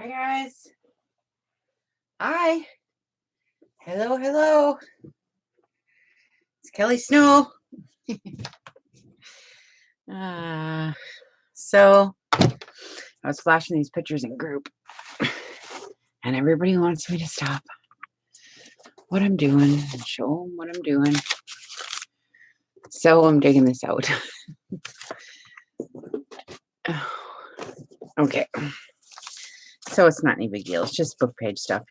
Hi guys. Hi. Hello, hello. It's Kelly Snow. uh, so I was flashing these pictures in group, and everybody wants me to stop what I'm doing and show them what I'm doing. So I'm digging this out. Okay. So it's not any big deal. It's just book page stuff,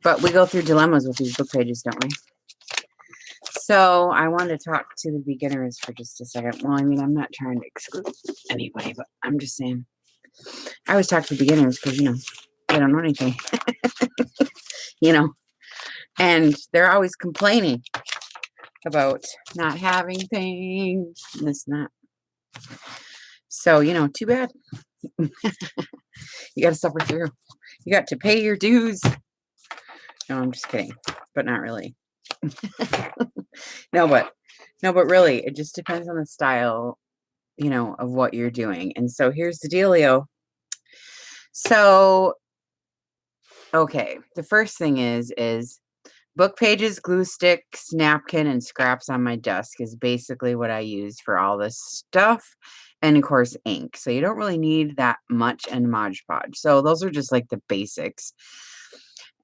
But we go through dilemmas with these book pages, don't we? So I wanted to talk to the beginners for just a second. Well, I mean, I'm not trying to exclude anybody, but I'm just saying. I always talk to beginners because, they don't know anything, and they're always complaining about not having things and this and that. So, too bad. You got to suffer through. You got to pay your dues. No, I'm just kidding, but not really. No, but really, it just depends on the style, of what you're doing. And so here's the dealio. So, okay, the first thing is book pages, glue sticks, napkin, and scraps on my desk is basically what I use for all this stuff. And of course, ink. So you don't really need that much in Mod Podge. So those are just like the basics.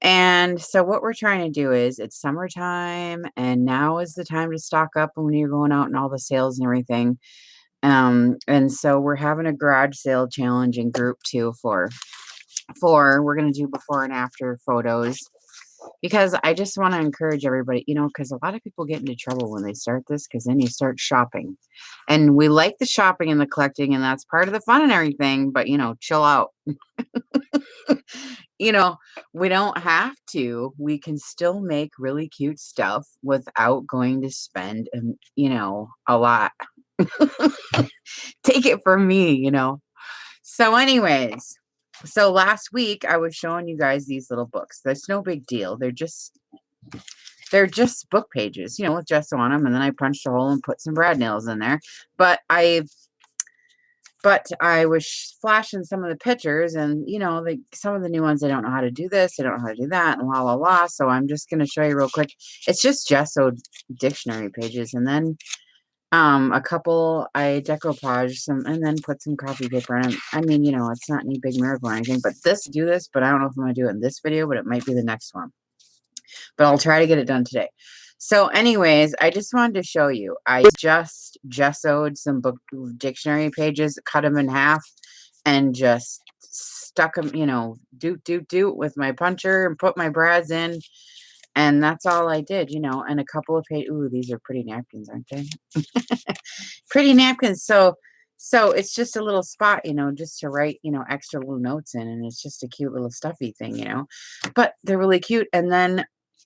And so what we're trying to do is it's summertime, and now is the time to stock up when you're going out and all the sales and everything. And so we're having a garage sale challenge in group 2 for we're going to do before and after photos, because I just want to encourage everybody, because a lot of people get into trouble when they start this, because then you start shopping, and we like the shopping and the collecting, and that's part of the fun and everything, but chill out. We don't have to. We can still make really cute stuff without going to spend, a lot. Take it from me. So anyways, so last week I was showing you guys these little books. That's no big deal. They're just book pages, with gesso on them. And then I punched a hole and put some brad nails in there. But I was flashing some of the pictures, and some of the new ones, I don't know how to do this, I don't know how to do that, and la la la. So I'm just going to show you real quick. It's just gessoed dictionary pages, and then a couple I decoupage some, and then put some coffee paper in them. I mean, it's not any big miracle or anything, but I don't know if I'm going to do it in this video, but it might be the next one. But I'll try to get it done today. So anyways, I just wanted to show you. I just gessoed some book dictionary pages, cut them in half, and just stuck them, doot with my puncher, and put my brads in. And that's all I did, and a couple of pages. Ooh, these are pretty napkins, aren't they? Pretty napkins. So it's just a little spot, just to write, extra little notes in. And it's just a cute little stuffy thing, but they're really cute. And then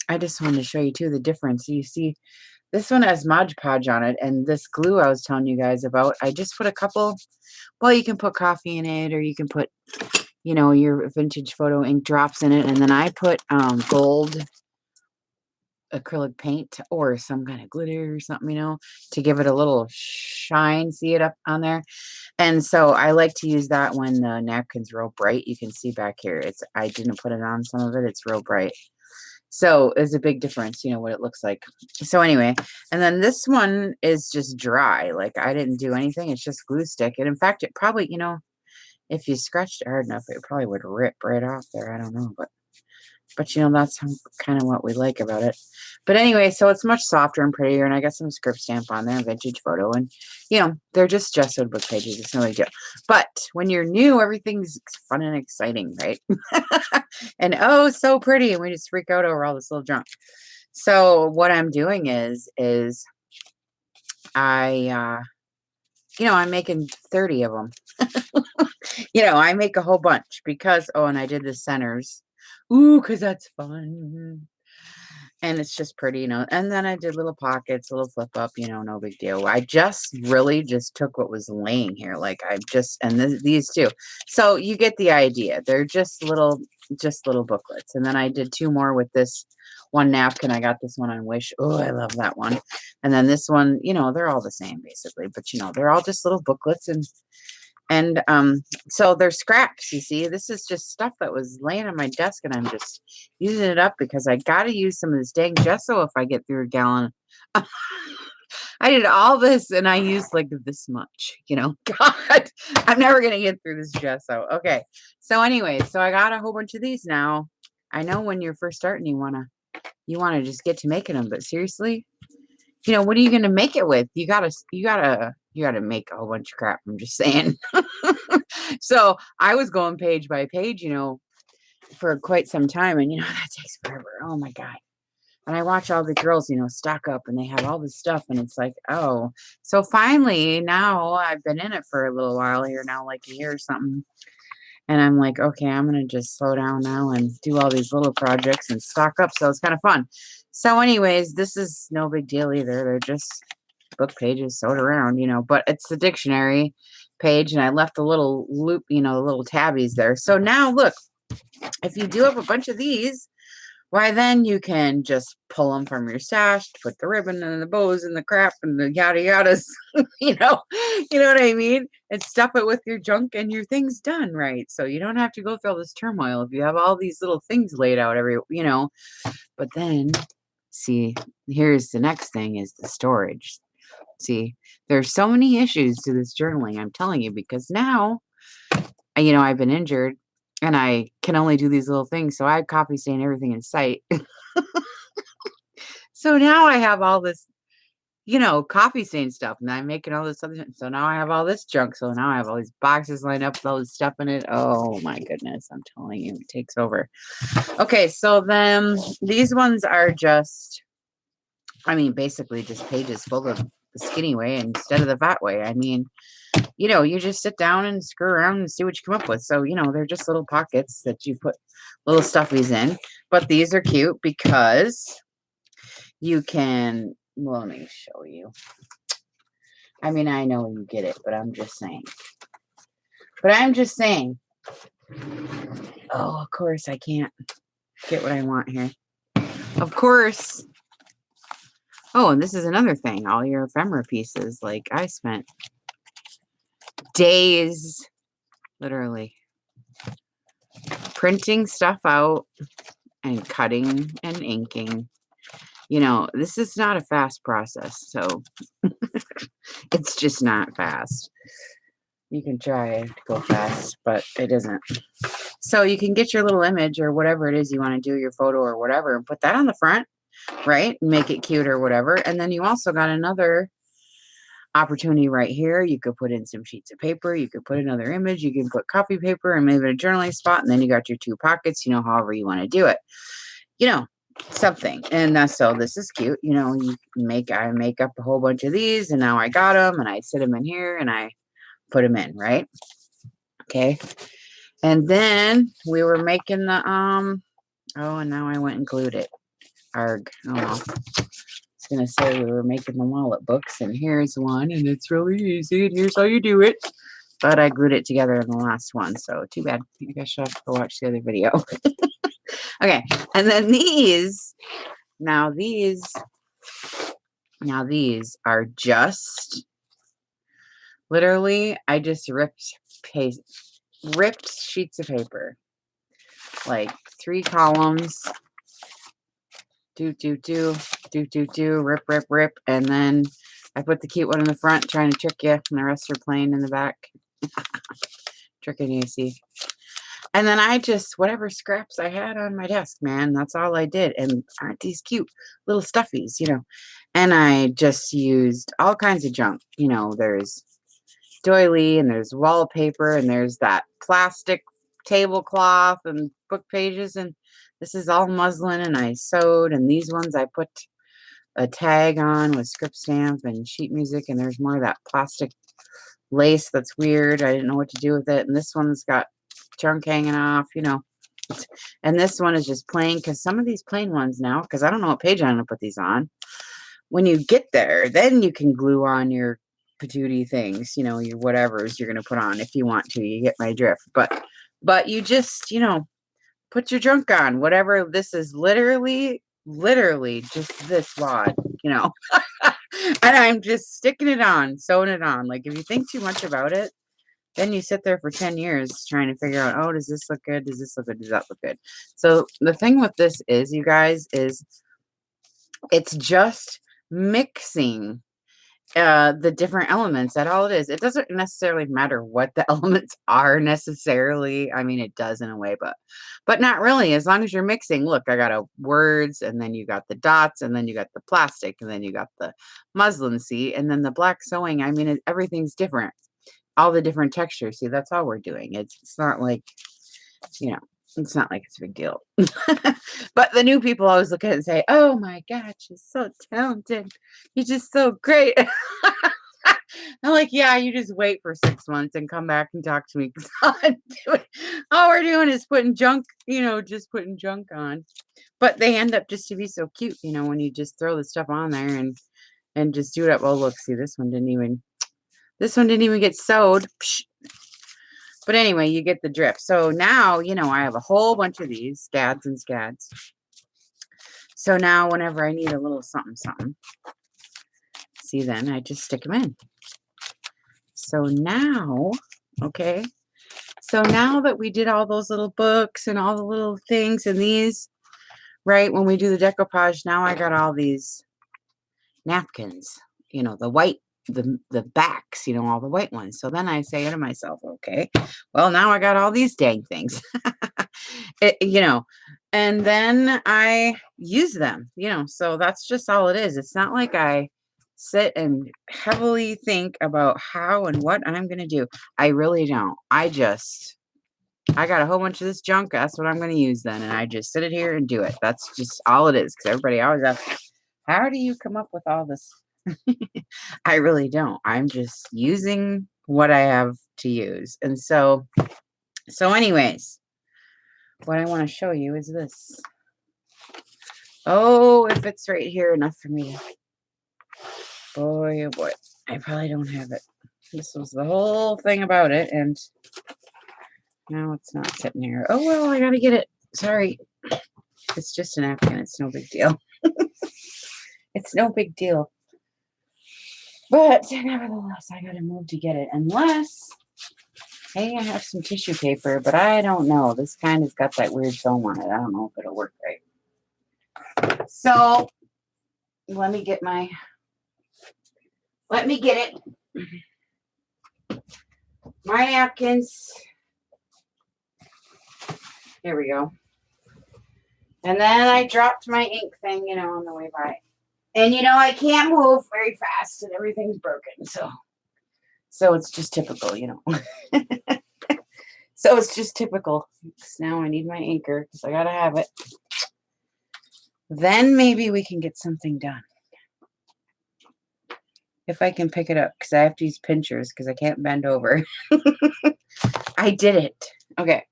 I just wanted to show you too the difference. You see, this one has Mod Podge on it, and this glue I was telling you guys about, I just put a couple. Well, you can put coffee in it, or you can put, your vintage photo ink drops in it, and then I put gold acrylic paint or some kind of glitter or something, to give it a little shine. See it up on there? And so I like to use that when the napkin's real bright. You can see back here, I didn't put it on some of it. It's real bright. So it's a big difference, what it looks like. So anyway, and then this one is just dry. Like, I didn't do anything. It's just glue stick. And in fact, it probably, if you scratched it hard enough, it probably would rip right off there. I don't know, but that's kind of what we like about it. But anyway, so it's much softer and prettier, and I got some script stamp on there, vintage photo, and they're just gessoed book pages. It's no big deal. But when you're new, everything's fun and exciting, right? And oh, so pretty, and we just freak out over all this little junk. So what I'm doing is I'm making 30 of them. I make a whole bunch because, and I did the centers. Ooh, because that's fun. And it's just pretty, and then I did little pockets, little flip up, no big deal. I just really just took what was laying here. Like, these two. So you get the idea. They're just little booklets. And then I did 2 more with this one napkin. I got this one on Wish. Oh, I love that one. And then this one, they're all the same basically, but they're all just little booklets, and And so they're scraps, you see. This is just stuff that was laying on my desk, and I'm just using it up because I got to use some of this dang gesso if I get through a gallon. I did all this and I used like this much, God, I'm never going to get through this gesso. Okay. So anyway, so I got a whole bunch of these now. I know when you're first starting, you want to just get to making them, but seriously, what are you going to make it with? You gotta make a whole bunch of crap. I'm just saying. So I was going page by page, for quite some time, and that takes forever. Oh my God. And I watch all the girls, stock up and they have all this stuff. And it's like, oh, so finally now I've been in it for a little while here now, like a year or something. And I'm like, okay, I'm going to just slow down now and do all these little projects and stock up. So it's kind of fun. So anyways, this is no big deal either. They're just book pages sewed around, but it's the dictionary page. And I left a little loop, the little tabbies there. So now look, if you do have a bunch of these, why then you can just pull them from your stash, put the ribbon and the bows and the crap and the yada yadas, you know what I mean? And stuff it with your junk and your things done right. So you don't have to go through all this turmoil if you have all these little things laid out But then, see, here's the next thing is the storage. See, there's so many issues to this journaling, I'm telling you, because now, I've been injured and I can only do these little things. So I copy stain everything in sight. So now I have all this, coffee stain stuff, and I'm making all this other. So now I have all this junk. So now I have all these boxes lined up with all this stuff in it. Oh my goodness, I'm telling you, it takes over. Okay, so then these ones are just, basically just pages full of the skinny way instead of the fat way. You just sit down and screw around and see what you come up with. So, they're just little pockets that you put little stuffies in. But these are cute because you can, well, let me show you. I know you get it, but I'm just saying. Oh, of course, I can't get what I want here. Of course. Oh, and this is another thing. All your ephemera pieces. Like, I spent days, literally, printing stuff out and cutting and inking. This is not a fast process. So, it's just not fast. You can try to go fast, but it isn't. So you can get your little image or whatever it is you want to do, your photo or whatever, and put that on the front, right? Make it cute or whatever. And then you also got another opportunity right here. You could put in some sheets of paper. You could put another image. You can put copy paper and maybe a journaling spot. And then you got your two pockets, however you want to do it. Something. And so this is cute. I make up a whole bunch of these, and now I got them, and I sit them in here and I put them in, right? Okay. And then we were making the and now I went and glued it. Arg. Oh well. I was gonna say we were making the wallet books, and here's one, and it's really easy, and here's how you do it. But I glued it together in the last one, so too bad. I guess I'll have to go watch the other video. Okay, and then these are just literally, I just ripped sheets of paper, like 3 columns, rip, and then I put the cute one in the front, trying to trick you, and the rest are plain in the back. Tricking you, see. And then I just, whatever scraps I had on my desk, man, that's all I did. And aren't these cute little stuffies, And I just used all kinds of junk. There's doily, and there's wallpaper, and there's that plastic tablecloth and book pages. And this is all muslin, and I sewed. And these ones I put a tag on with script stamp and sheet music. And there's more of that plastic lace that's weird. I didn't know what to do with it. And this one's got junk hanging off, and this one is just plain, because some of these plain ones now, because I don't know what page I'm gonna put these on. When you get there, then you can glue on your patootie things, your whatevers you're gonna put on if you want to. You get my drift. But you just, put your junk on. Whatever this is, literally just this wad, and I'm just sticking it on, sewing it on. Like, if you think too much about it, Then you sit there for 10 years trying to figure out, oh, does this look good? Does this look good? Does that look good? So the thing with this is, you guys, is it's just mixing the different elements. That's all it is. It doesn't necessarily matter what the elements are necessarily. I mean, it does in a way, but not really. As long as you're mixing. Look, I got a words, and then you got the dots, and then you got the plastic, and then you got the muslin, see, and then the black sewing. I mean, everything's different. All the different textures. See, that's all we're doing. It's not like, you know, it's not like it's a big deal. But the new people always look at it and say, oh my God, she's so talented. You're just so great. I'm like, yeah, you just wait for 6 months and come back and talk to me. 'Cause all we're doing is putting junk, just putting junk on. But they end up just to be so cute, when you just throw the stuff on there and just do it up. Oh, look, see, this one didn't even get sewed. Psh. But anyway, you get the drift. So now, I have a whole bunch of these scads and scads. So now whenever I need a little something, something, see, then I just stick them in. So now, okay. So now that we did all those little books and all the little things and these, right, when we do the decoupage, now I got all these napkins, the white, the backs, all the white ones. So then I say to myself, okay, well, now I got all these dang things, and then I use them, so that's just all it is. It's not like I sit and heavily think about how and what I'm going to do. I really don't. I got a whole bunch of this junk. That's what I'm going to use then. And I just sit it here and do it. That's just all it is. Because everybody always asks, how do you come up with all this? I really don't. I'm just using what I have to use. And so anyways, what I want to show you is this. Oh, if it's right here enough for me. Boy, oh boy. I probably don't have it. This was the whole thing about it. And now it's not sitting here. Oh, well, I got to get it. Sorry. It's just a napkin. It's no big deal. It's no big deal. But nevertheless, I got to move to get it. Unless, hey, I have some tissue paper, but I don't know. This kind has got that weird foam on it. I don't know if it'll work right. So let me get it. My napkins. Here we go. And then I dropped my ink thing, on the way by. And, I can't move very fast and everything's broken. So it's just typical, So it's just typical. Now I need my inker because I got to have it. Then maybe we can get something done. If I can pick it up, because I have to use pinchers because I can't bend over. I did it. Okay.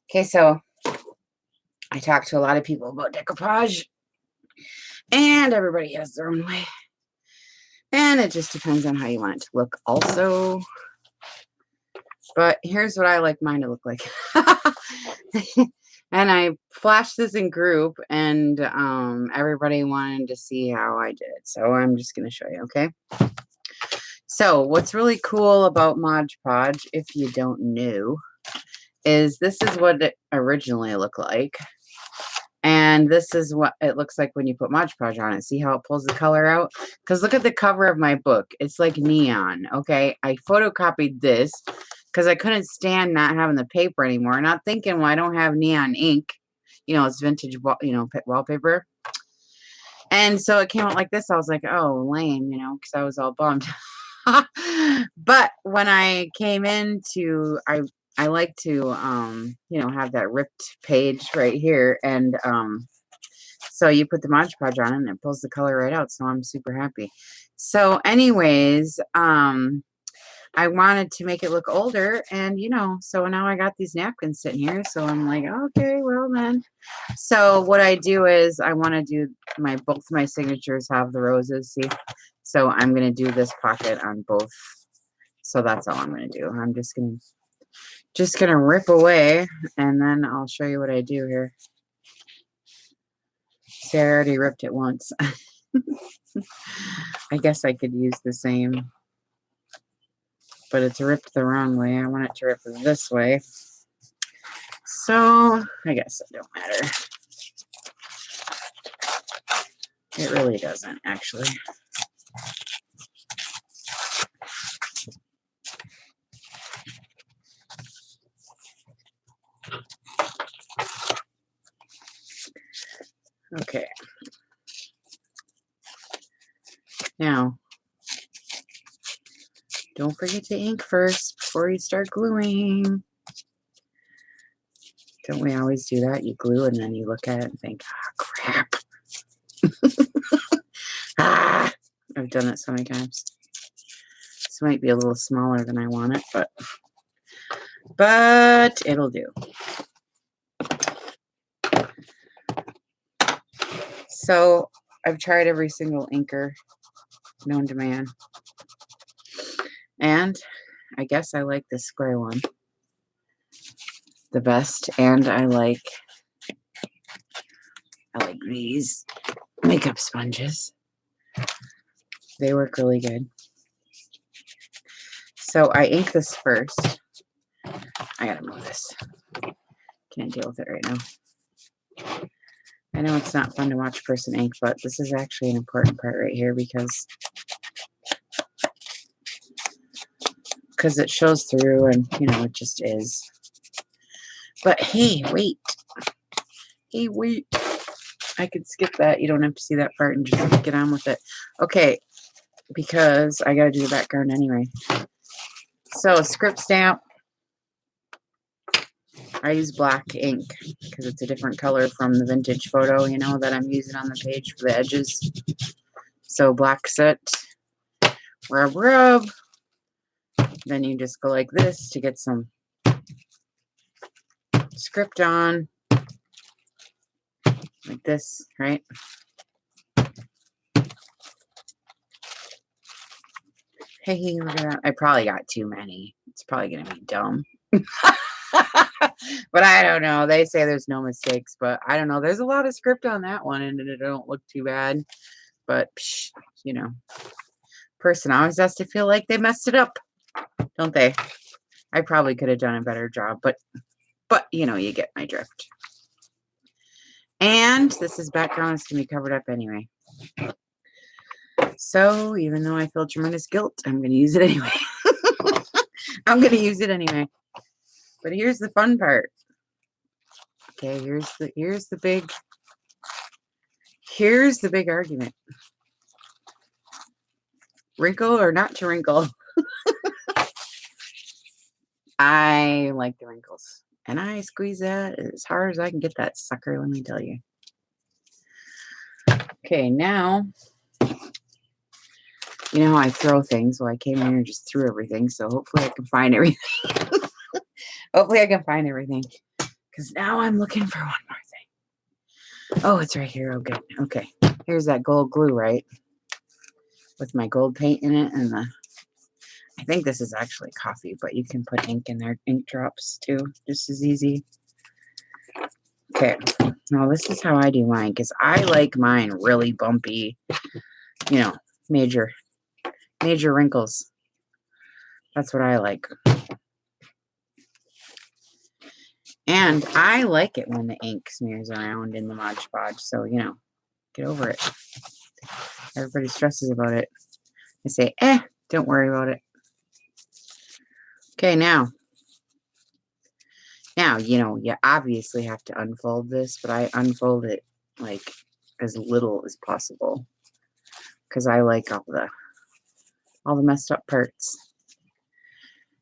Okay, so I talked to a lot of people about decoupage, and everybody has their own way. And it just depends on how you want it to look also. But here's what I like mine to look like. And I flashed this in group, and everybody wanted to see how I did it. So I'm just going to show you, okay? So what's really cool about Mod Podge, if you don't know, is this is what it originally looked like. And this is what it looks like when you put Mod Podge on it. See how it pulls the color out? Because look at the cover of my book. It's like neon, okay? I photocopied this because I couldn't stand not having the paper anymore. Not thinking, well, I don't have neon ink. It's vintage, wallpaper. And so it came out like this. I was like, oh, lame, because I was all bummed. But when I came into, I like to, have that ripped page right here. And so you put the Mod Podge on and it pulls the color right out. So I'm super happy. So anyways, I wanted to make it look older. And, so now I got these napkins sitting here. So I'm like, okay, well then. So what I do is I want to do both my signatures have the roses. See? So I'm going to do this pocket on both. So that's all I'm going to do. I'm just going to rip away, and then I'll show you what I do here. See, I already ripped it once. I guess I could use the same. but it's ripped the wrong way. I want it to rip this way. So I guess it don't matter. It really doesn't, actually. Okay. Now, don't forget to ink first before you start gluing. Don't we always do that? You glue and then you look at it and think, ah, crap. Ah, I've done it so many times. This might be a little smaller than I want it, but it'll do. So I've tried every single inker known to man. And I guess I like this square one the best. And I like these makeup sponges. They work really good. So I ink this first. I gotta move this. Can't deal with it right now. I know it's not fun to watch a person ink, but this is actually an important part right here because it shows through and, you know, it just is. But hey, wait. Hey, wait. I could skip that. You don't have to see that part and just get on with it. Okay, because I got to do the background anyway. So, script stamp. I use black ink because it's a different color from the vintage photo, you know, that I'm using on the page for the edges. So, black soot. Rub, rub. Then you just go like this to get some script on. Like this, right? Hey, look at that. I probably got too many. It's probably going to be dumb. But I don't know. They say there's no mistakes, but I don't know. There's a lot of script on that one, and it don't look too bad. But, psh, you know, person always has to feel like they messed it up, don't they? I probably could have done a better job, but you know, you get my drift. And this is background. It's going to be covered up anyway. So even though I feel tremendous guilt, I'm going to use it anyway. I'm going to use it anyway. But here's the fun part. Okay, here's the big argument. Wrinkle or not to wrinkle? I like the wrinkles. And I squeeze that as hard as I can get that sucker, let me tell you. Okay, now, you know how I throw things. Well, I came in here and just threw everything, so hopefully I can find everything. Hopefully I can find everything. Because now I'm looking for one more thing. Oh, it's right here. Oh, good. Okay. Here's that gold glue, right? With my gold paint in it. And I think this is actually coffee, but you can put ink in there. Ink drops, too. Just as easy. Okay. Now, this is how I do mine. Because I like mine really bumpy. You know, major wrinkles. That's what I like. And I like it when the ink smears around in the Mod Podge. So, you know, get over it. Everybody stresses about it. I say, don't worry about it. Okay, now, you know, you obviously have to unfold this, but I unfold it like as little as possible because I like all the messed up parts.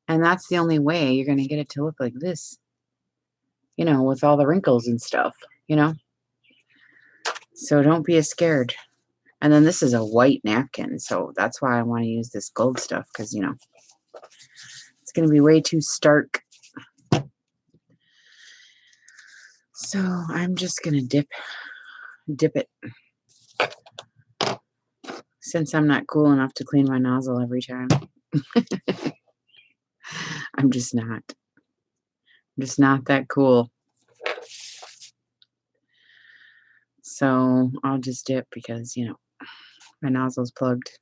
And that's the only way you're going to get it to look like this, you know, with all the wrinkles and stuff, you know. So don't be scared. And then this is a white napkin, so that's why I want to use this gold stuff because, you know, it's going to be way too stark. So I'm just going to dip it. Since I'm not cool enough to clean my nozzle every time. I'm just not. I'm just not that cool. So I'll just dip because, you know, my nozzle's plugged.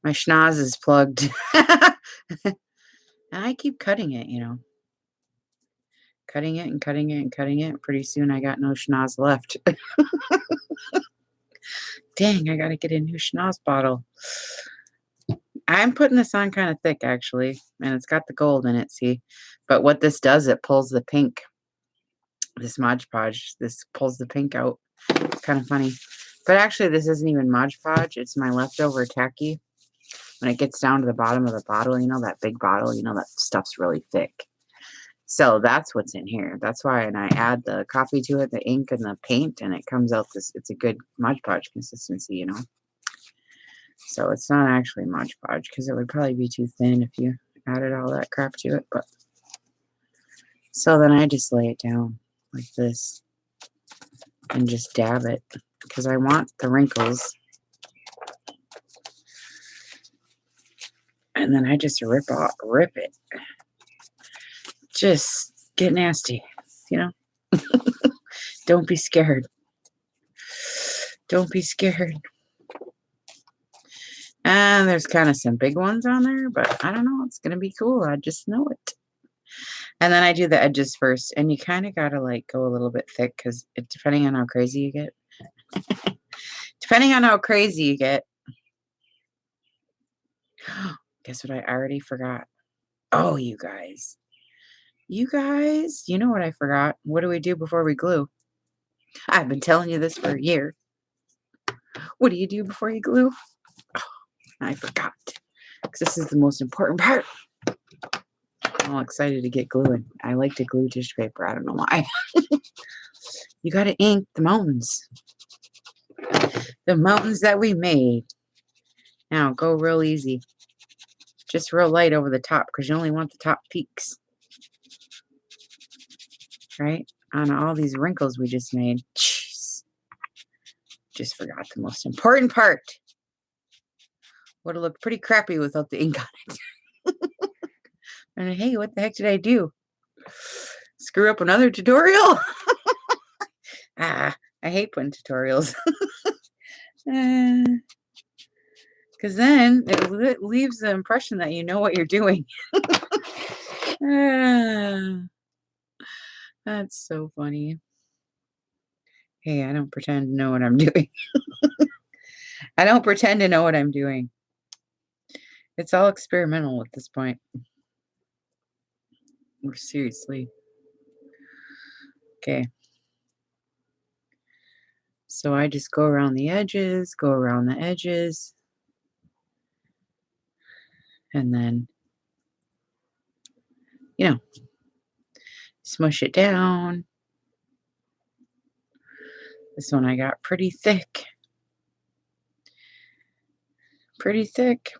My schnoz is plugged. And I keep cutting it, cutting it and cutting it and cutting it. Pretty soon I got no schnoz left. Dang, I gotta get a new schnoz bottle. I'm putting this on kind of thick, actually, and it's got the gold in it, see? But what this does, it pulls the pink. This Mod Podge, this pulls the pink out. It's kind of funny. But actually, this isn't even Mod Podge. It's my leftover tacky. When it gets down to the bottom of the bottle, that big bottle, that stuff's really thick. So that's what's in here. That's why, and I add the coffee to it, the ink and the paint, and it comes out this, it's a good Mod Podge consistency, So it's not actually Mod Podge because it would probably be too thin if you added all that crap to it. But so then I just lay it down like this and just dab it because I want the wrinkles. And then I just rip it. Just get nasty, Don't be scared. Don't be scared. And there's kind of some big ones on there, but I don't know. It's going to be cool. I just know it. And then I do the edges first. And you kind of got to like go a little bit thick because depending on how crazy you get. Depending on how crazy you get. Guess what I already forgot? Oh, you guys. You guys, you know what I forgot? What do we do before we glue? I've been telling you this for a year. What do you do before you glue? Oh, I forgot. Because this is the most important part. I'm all excited to get gluing. I like to glue tissue paper. I don't know why. You got to ink the mountains. The mountains that we made. Now, go real easy. Just real light over the top because you only want the top peaks. Right? On all these wrinkles we just made. Jeez. Just forgot the most important part. Would have looked pretty crappy without the ink on it. And hey, what the heck did I do? Screw up another tutorial? I hate putting tutorials. Because then it leaves the impression that you know what you're doing. That's so funny. Hey, I don't pretend to know what I'm doing. I don't pretend to know what I'm doing. It's all experimental at this point. Seriously. Okay. So I just go around the edges, and then, smush it down. This one I got pretty thick. Pretty thick.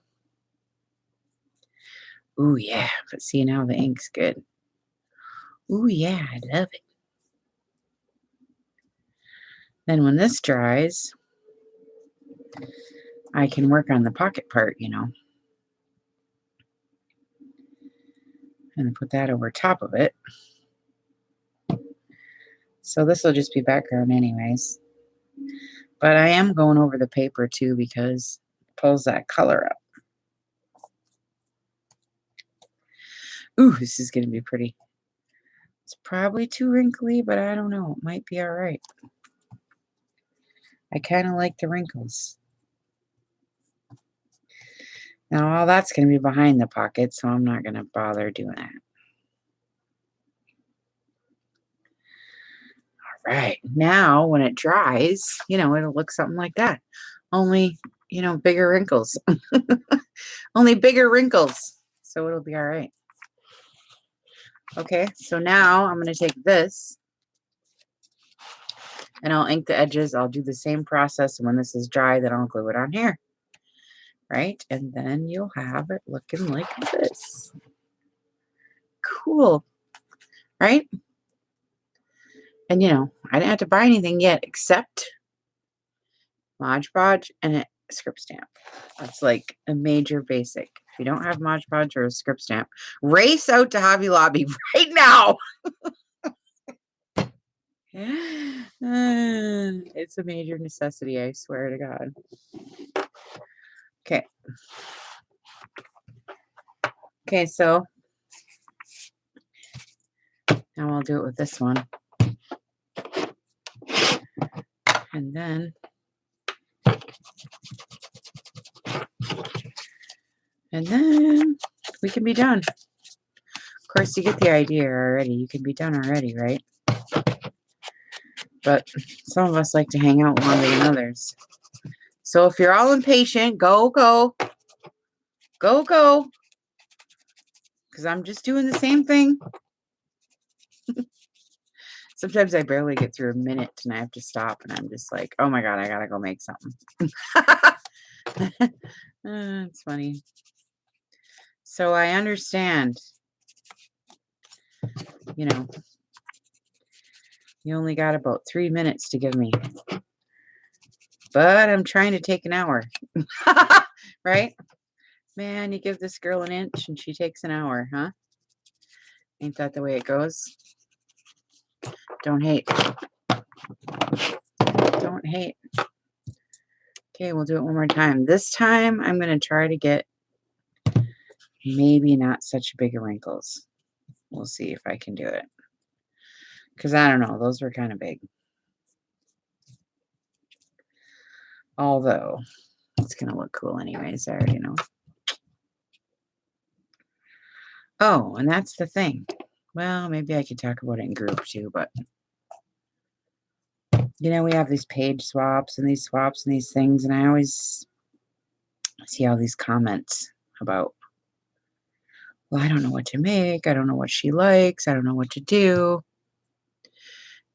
Ooh, yeah. But see, now the ink's good. Ooh, yeah. I love it. Then when this dries, I can work on the pocket part, and put that over top of it. So this will just be background anyways. But I am going over the paper too because it pulls that color up. Ooh, this is going to be pretty. It's probably too wrinkly, but I don't know. It might be all right. I kind of like the wrinkles. Now, all that's going to be behind the pocket, so I'm not going to bother doing that. All right. Now, when it dries, it'll look something like that. Only, bigger wrinkles. Only bigger wrinkles. So it'll be all right. Okay, so now I'm going to take this and I'll ink the edges. I'll do the same process. And when this is dry, then I'll glue it on here. Right? And then you'll have it looking like this. Cool. Right? And, I didn't have to buy anything yet except Mod Podge and a script stamp. That's like a major basic. If you don't have Mod Podge or a script stamp, race out to Hobby Lobby right now. It's a major necessity, I swear to God. Okay. Okay, so now I'll do it with this one. And then we can be done. Of course, you get the idea already. You can be done already, right? But some of us like to hang out longer than others. So if you're all impatient, go, go. Go, go. Because I'm just doing the same thing. Sometimes I barely get through a minute and I have to stop and I'm just like, oh my God, I gotta go make something. It's funny. So I understand, you know, you only got about 3 minutes to give me, but I'm trying to take an hour. Right? Man, you give this girl an inch and she takes an hour, huh? Ain't that the way it goes? Don't hate. Don't hate. Okay, we'll do it one more time. This time, I'm going to try to get maybe not such big wrinkles. We'll see if I can do it. Because I don't know, those were kind of big. Although, it's going to look cool anyways, I already know. Oh, and that's the thing. Well, maybe I could talk about it in group too, but you know, we have these page swaps and these things, and I always see all these comments about, well, I don't know what to make. I don't know what she likes. I don't know what to do.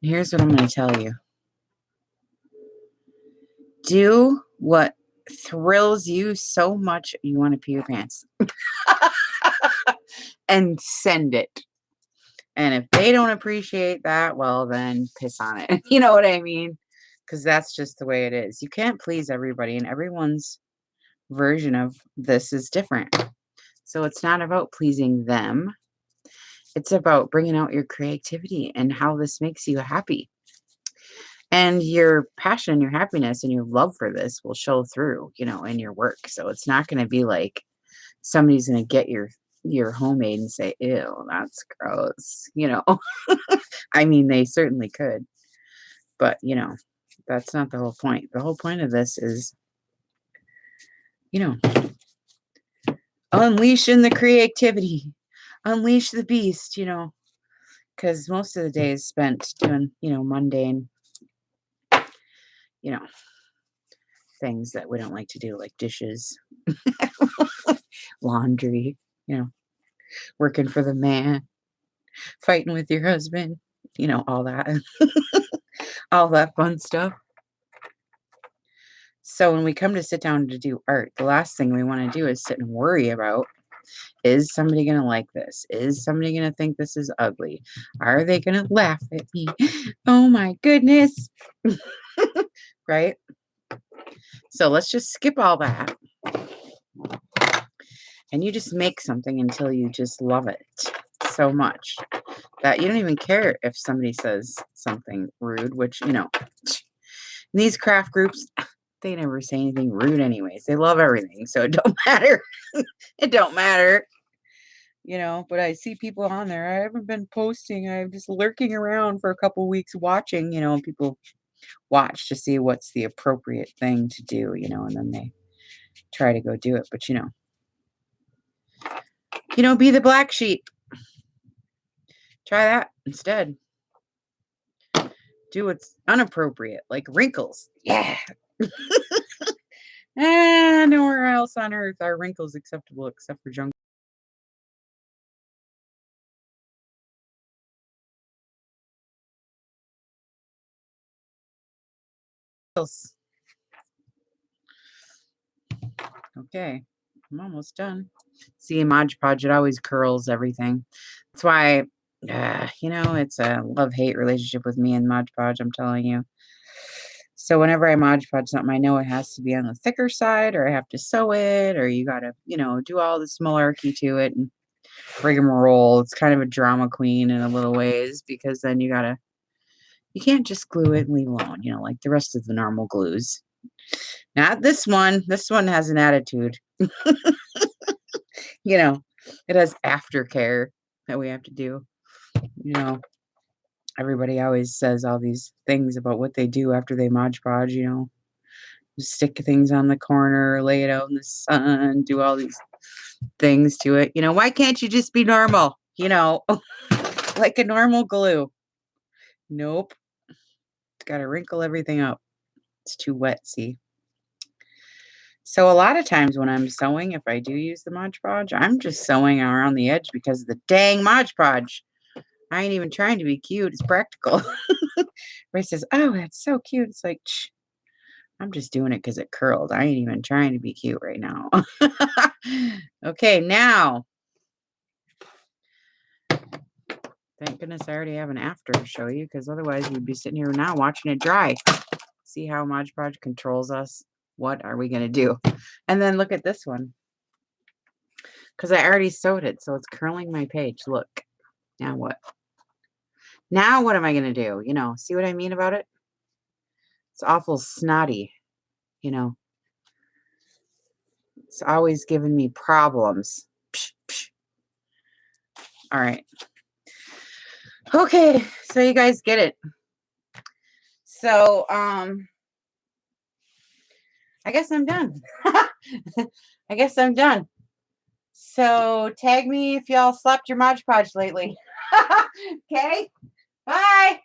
And here's what I'm going to tell you. Do what thrills you so much you want to pee your pants. And send it. And if they don't appreciate that, well, then piss on it. You know what I mean? Because that's just the way it is. You can't please everybody, and everyone's version of this is different. So it's not about pleasing them. It's about bringing out your creativity and how this makes you happy. And your passion, your happiness, and your love for this will show through, you know, in your work. So it's not going to be like somebody's going to get your homemade and say, ew, that's gross. You know, I mean, they certainly could, but you know, that's not the whole point. The whole point of this is, you know, unleashing the creativity, unleash the beast, you know, because most of the day is spent doing, you know, mundane, you know, things that we don't like to do, like dishes, laundry, you know, working for the man, fighting with your husband, you know, all that, all that fun stuff. So when we come to sit down to do art, the last thing we want to do is sit and worry about, is somebody going to like this? Is somebody going to think this is ugly? Are they going to laugh at me? Oh my goodness. Right? So let's just skip all that. And you just make something until you just love it so much that you don't even care if somebody says something rude, which, you know, these craft groups, they never say anything rude anyways. They love everything. So it don't matter. It don't matter. You know, but I see people on there. I haven't been posting. I'm just lurking around for a couple weeks watching, you know, and people watch to see what's the appropriate thing to do, you know, and then they try to go do it. But you know, be the black sheep. Try that instead. Do what's unappropriate, like wrinkles. Yeah. And nowhere else on earth are wrinkles acceptable except for junk. Okay, I'm almost done. See, Mod Podge, it always curls everything. That's why, you know, it's a love-hate relationship with me and Mod Podge, I'm telling you. So whenever I Mod Podge something, I know it has to be on the thicker side, or I have to sew it, or you gotta, you know, do all this malarkey to it and rigmarole. It's kind of a drama queen in a little ways, because then you can't just glue it and leave it alone, you know, like the rest of the normal glues. Not this one. This one has an attitude. You know, it has aftercare that we have to do. You know, everybody always says all these things about what they do after they Mod Podge, stick things on the corner, lay it out in the sun, do all these things to it. Why can't you just be normal? Like a normal glue. Nope. It's got to wrinkle everything up. It's too wet, see? So a lot of times when I'm sewing, if I do use the Mod Podge, I'm just sewing around the edge because of the dang Mod Podge. I ain't even trying to be cute. It's practical. Ray says, "Oh, that's so cute." It's like, shh, I'm just doing it because it curled. I ain't even trying to be cute right now. Okay, now. Thank goodness I already have an after to show you, because otherwise we'd be sitting here now watching it dry. See how Mod Podge controls us? What are we going to do? And then look at this one. Because I already sewed it, so it's curling my page. Look. Now what? Now what am I going to do? See what I mean about it? It's awful snotty. It's always giving me problems. Psh, psh. All right. Okay, so you guys get it. So, I guess I'm done. I guess I'm done. So tag me if y'all slapped your Mod Podge lately. Okay? Bye.